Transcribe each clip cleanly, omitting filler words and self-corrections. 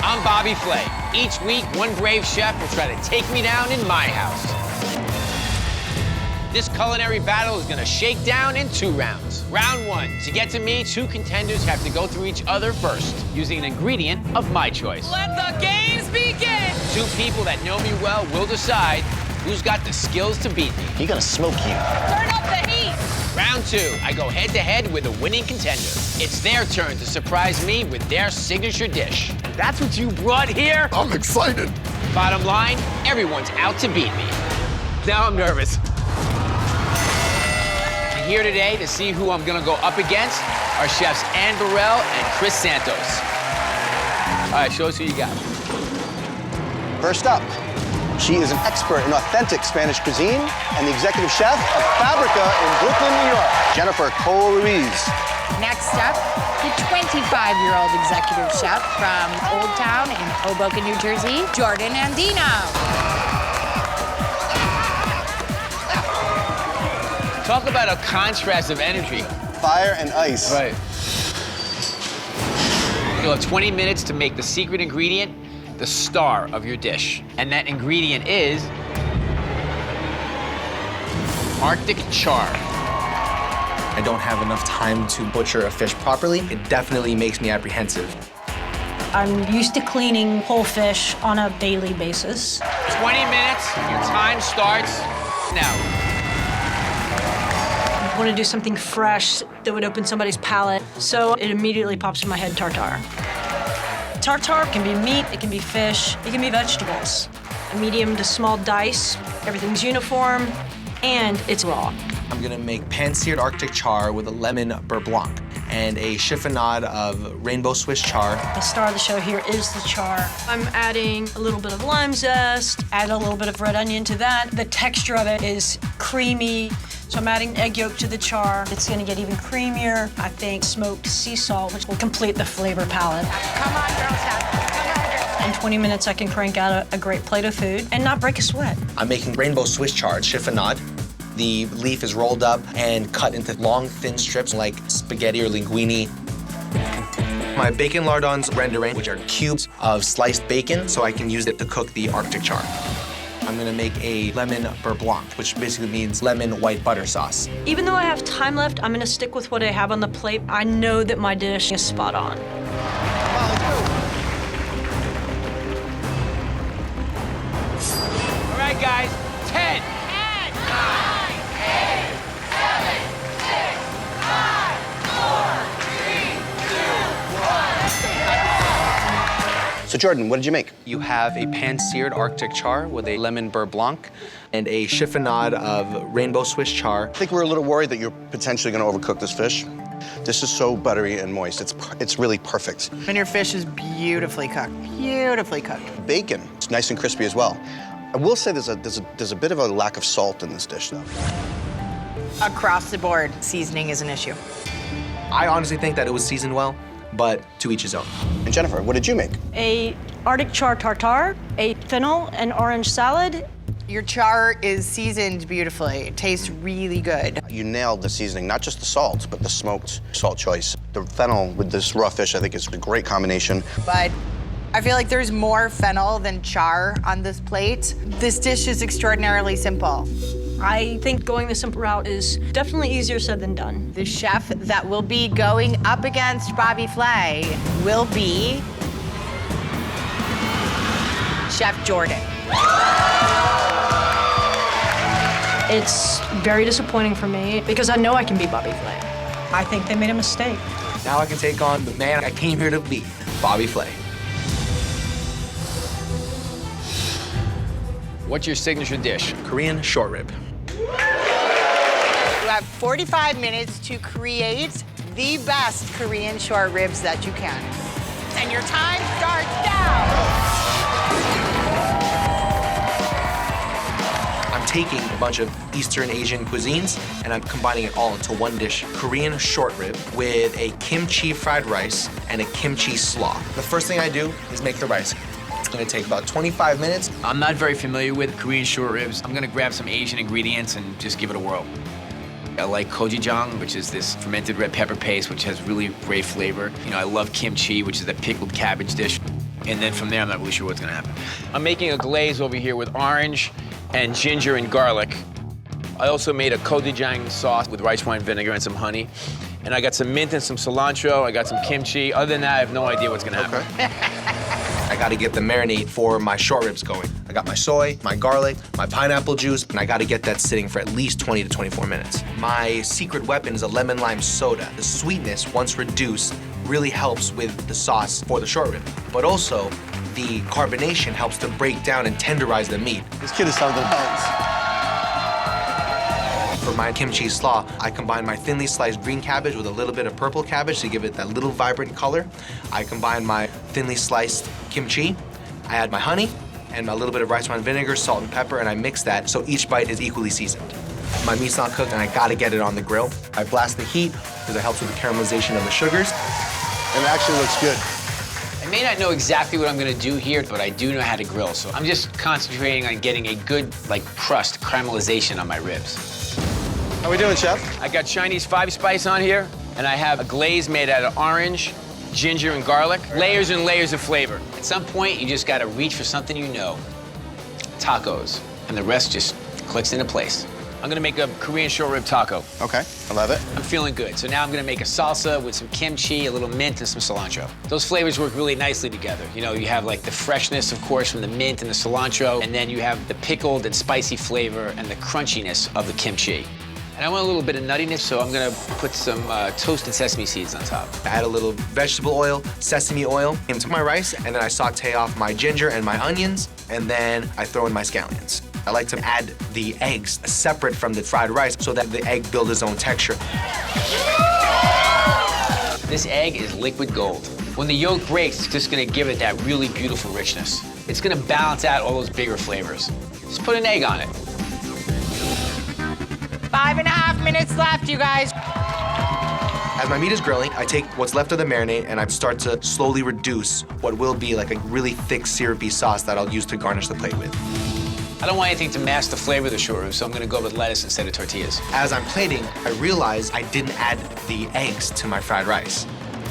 I'm Bobby Flay. Each week, one brave chef will try to take me down in my house. This culinary battle is gonna shake down in 2 rounds. Round 1, to get to me, 2 contenders have to go through each other first, using an ingredient of my choice. Let the games begin! 2 people that know me well will decide who's got the skills to beat me. He's gonna smoke you. Turn up the heat! Round 2, I go head-to-head with a winning contender. It's their turn to surprise me with their signature dish. That's what you brought here? I'm excited. Bottom line, everyone's out to beat me. Now I'm nervous. And here today to see who I'm gonna go up against are chefs Ann Burrell and Chris Santos. All right, show us who you got. First up, she is an expert in authentic Spanish cuisine and the executive chef of Fabrica in Brooklyn, New York, Jennifer Cole-Ruiz. Next up, the 25-year-old executive chef from Old Town in Hoboken, New Jersey, Jordan Andino. Talk about a contrast of energy. Fire and ice. Right. You'll have 20 minutes to make the secret ingredient the star of your dish. And that ingredient is Arctic char. I don't have enough time to butcher a fish properly. It definitely makes me apprehensive. I'm used to cleaning whole fish on a daily basis. 20 minutes, your time starts now. I want to do something fresh that would open somebody's palate, so it immediately pops in my head, tartare. Tartare can be meat, it can be fish, it can be vegetables. A medium to small dice, everything's uniform, and it's raw. I'm gonna make pan-seared Arctic char with a lemon beurre blanc and a chiffonade of rainbow Swiss char. The star of the show here is the char. I'm adding a little bit of lime zest, add a little bit of red onion to that. The texture of it is creamy, so I'm adding egg yolk to the char. It's gonna get even creamier. I think smoked sea salt, which will complete the flavor palette. Come on, girls, now. Come on. In 20 minutes, I can crank out a great plate of food and not break a sweat. I'm making rainbow Swiss chard, chiffonade. The leaf is rolled up and cut into long, thin strips like spaghetti or linguine. My bacon lardons rendering, which are cubes of sliced bacon, so I can use it to cook the Arctic char. I'm gonna make a lemon beurre blanc, which basically means lemon white butter sauce. Even though I have time left, I'm gonna stick with what I have on the plate. I know that my dish is spot on. All right, guys, 10. '" So Jordan, what did you make? You have a pan-seared Arctic char with a lemon beurre blanc and a chiffonade of rainbow Swiss char. I think we're a little worried that you're potentially gonna overcook this fish. This is so buttery and moist. It's really perfect. And your fish is beautifully cooked. Beautifully cooked. Bacon, it's nice and crispy as well. I will say there's a bit of a lack of salt in this dish, though. Across the board, seasoning is an issue. I honestly think that it was seasoned well, but to each his own. And Jennifer, what did you make? A Arctic char tartare, a fennel and orange salad. Your char is seasoned beautifully. It tastes really good. You nailed the seasoning, not just the salt, but the smoked salt choice. The fennel with this raw fish, I think, is a great combination. But I feel like there's more fennel than char on this plate. This dish is extraordinarily simple. I think going the simple route is definitely easier said than done. The chef that will be going up against Bobby Flay will be Chef Jordan. It's very disappointing for me because I know I can beat Bobby Flay. I think they made a mistake. Now I can take on the man I came here to beat, Bobby Flay. What's your signature dish? Korean short rib. You have 45 minutes to create the best Korean short ribs that you can. And your time starts now. I'm taking a bunch of Eastern Asian cuisines and I'm combining it all into one dish. Korean short rib with a kimchi fried rice and a kimchi slaw. The first thing I do is make the rice. It's gonna take about 25 minutes. I'm not very familiar with Korean short ribs. I'm gonna grab some Asian ingredients and just give it a whirl. I like gochujang, which is this fermented red pepper paste, which has really great flavor. You know, I love kimchi, which is the pickled cabbage dish. And then from there, I'm not really sure what's gonna happen. I'm making a glaze over here with orange and ginger and garlic. I also made a gochujang sauce with rice wine vinegar and some honey. And I got some mint and some cilantro. I got some kimchi. Other than that, I have no idea what's gonna happen. I gotta get the marinade for my short ribs going. I got my soy, my garlic, my pineapple juice, and I gotta get that sitting for at least 20 to 24 minutes. My secret weapon is a lemon lime soda. The sweetness, once reduced, really helps with the sauce for the short rib. But also, the carbonation helps to break down and tenderize the meat. This kid is something else. For my kimchi slaw, I combine my thinly sliced green cabbage with a little bit of purple cabbage to give it that little vibrant color. I combine my thinly sliced kimchi. I add my honey and a little bit of rice wine vinegar, salt and pepper, and I mix that so each bite is equally seasoned. My meat's not cooked and I gotta get it on the grill. I blast the heat because it helps with the caramelization of the sugars. And it actually looks good. I may not know exactly what I'm gonna do here, but I do know how to grill, so I'm just concentrating on getting a good, crust, caramelization on my ribs. How we doing, Chef? I got Chinese 5-spice on here, and I have a glaze made out of orange, ginger, and garlic. Layers and layers of flavor. At some point, you just gotta reach for something you know. Tacos. And the rest just clicks into place. I'm gonna make a Korean short rib taco. Okay, I love it. I'm feeling good. So now I'm gonna make a salsa with some kimchi, a little mint, and some cilantro. Those flavors work really nicely together. You know, you have the freshness, of course, from the mint and the cilantro, and then you have the pickled and spicy flavor and the crunchiness of the kimchi. And I want a little bit of nuttiness, so I'm gonna put some toasted sesame seeds on top. I add a little vegetable oil, sesame oil into my rice, and then I saute off my ginger and my onions, and then I throw in my scallions. I like to add the eggs separate from the fried rice so that the egg builds its own texture. This egg is liquid gold. When the yolk breaks, it's just gonna give it that really beautiful richness. It's gonna balance out all those bigger flavors. Just put an egg on it. 5.5 minutes left, you guys. As my meat is grilling, I take what's left of the marinade and I start to slowly reduce what will be like a really thick, syrupy sauce that I'll use to garnish the plate with. I don't want anything to mask the flavor of the short rib, so I'm gonna go with lettuce instead of tortillas. As I'm plating, I realize I didn't add the eggs to my fried rice.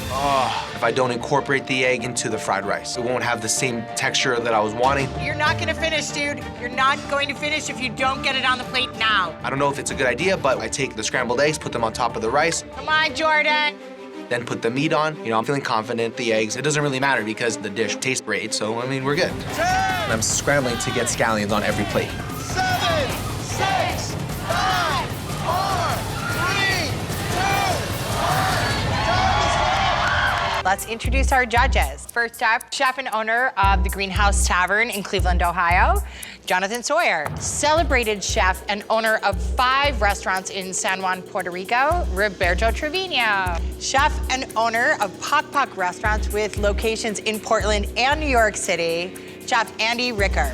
If I don't incorporate the egg into the fried rice, it won't have the same texture that I was wanting. You're not gonna finish, dude. You're not going to finish if you don't get it on the plate now. I don't know if it's a good idea, but I take the scrambled eggs, put them on top of the rice, Come on, Jordan. then put the meat on. You know, I'm feeling confident. The eggs, it doesn't really matter because the dish tastes great, so I mean, we're good. And I'm scrambling to get scallions on every plate. 7, 6, 5, 4, 3, 2, 1. Let's introduce our judges. First up, chef and owner of the Greenhouse Tavern in Cleveland, Ohio, Jonathan Sawyer. Celebrated chef and owner of 5 restaurants in San Juan, Puerto Rico, Roberto Trevino. Chef and owner of Pok Pok restaurants with locations in Portland and New York City, Chef Andy Ricker.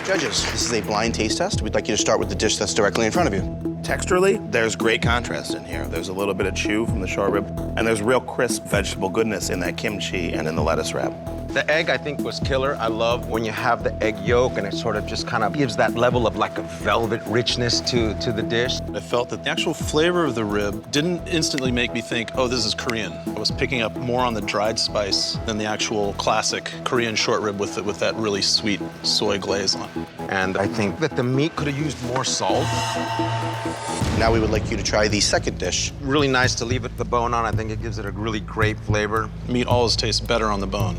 Judges, this is a blind taste test. We'd like you to start with the dish that's directly in front of you. Texturally, there's great contrast in here. There's a little bit of chew from the short rib, and there's real crisp vegetable goodness in that kimchi and in the lettuce wrap. The egg, I think, was killer. I love when you have the egg yolk and it sort of just kind of gives that level of like a velvet richness to the dish. I felt that the actual flavor of the rib didn't instantly make me think, oh, this is Korean. I was picking up more on the dried spice than the actual classic Korean short rib with that really sweet soy glaze on. And I think that the meat could have used more salt. Now we would like you to try the second dish. Really nice to leave the bone on. I think it gives it a really great flavor. Meat always tastes better on the bone.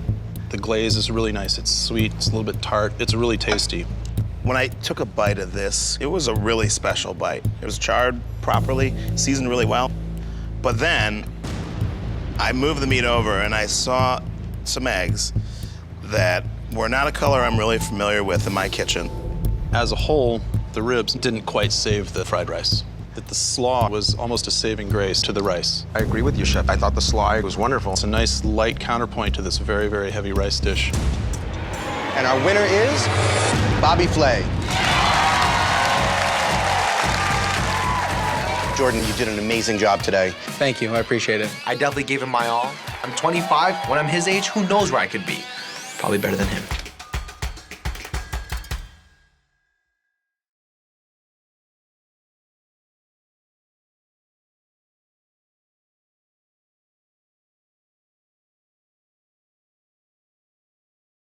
The glaze is really nice. It's sweet, it's a little bit tart. It's really tasty. When I took a bite of this, it was a really special bite. It was charred properly, seasoned really well. But then I moved the meat over and I saw some eggs that were not a color I'm really familiar with in my kitchen. As a whole, the ribs didn't quite save the fried rice. That the slaw was almost a saving grace to the rice. I agree with you, Chef. I thought the slaw egg was wonderful. It's a nice light counterpoint to this very, very heavy rice dish. And our winner is Bobby Flay. Jordan, you did an amazing job today. Thank you, I appreciate it. I definitely gave him my all. I'm 25. When I'm his age, who knows where I could be? Probably better than him.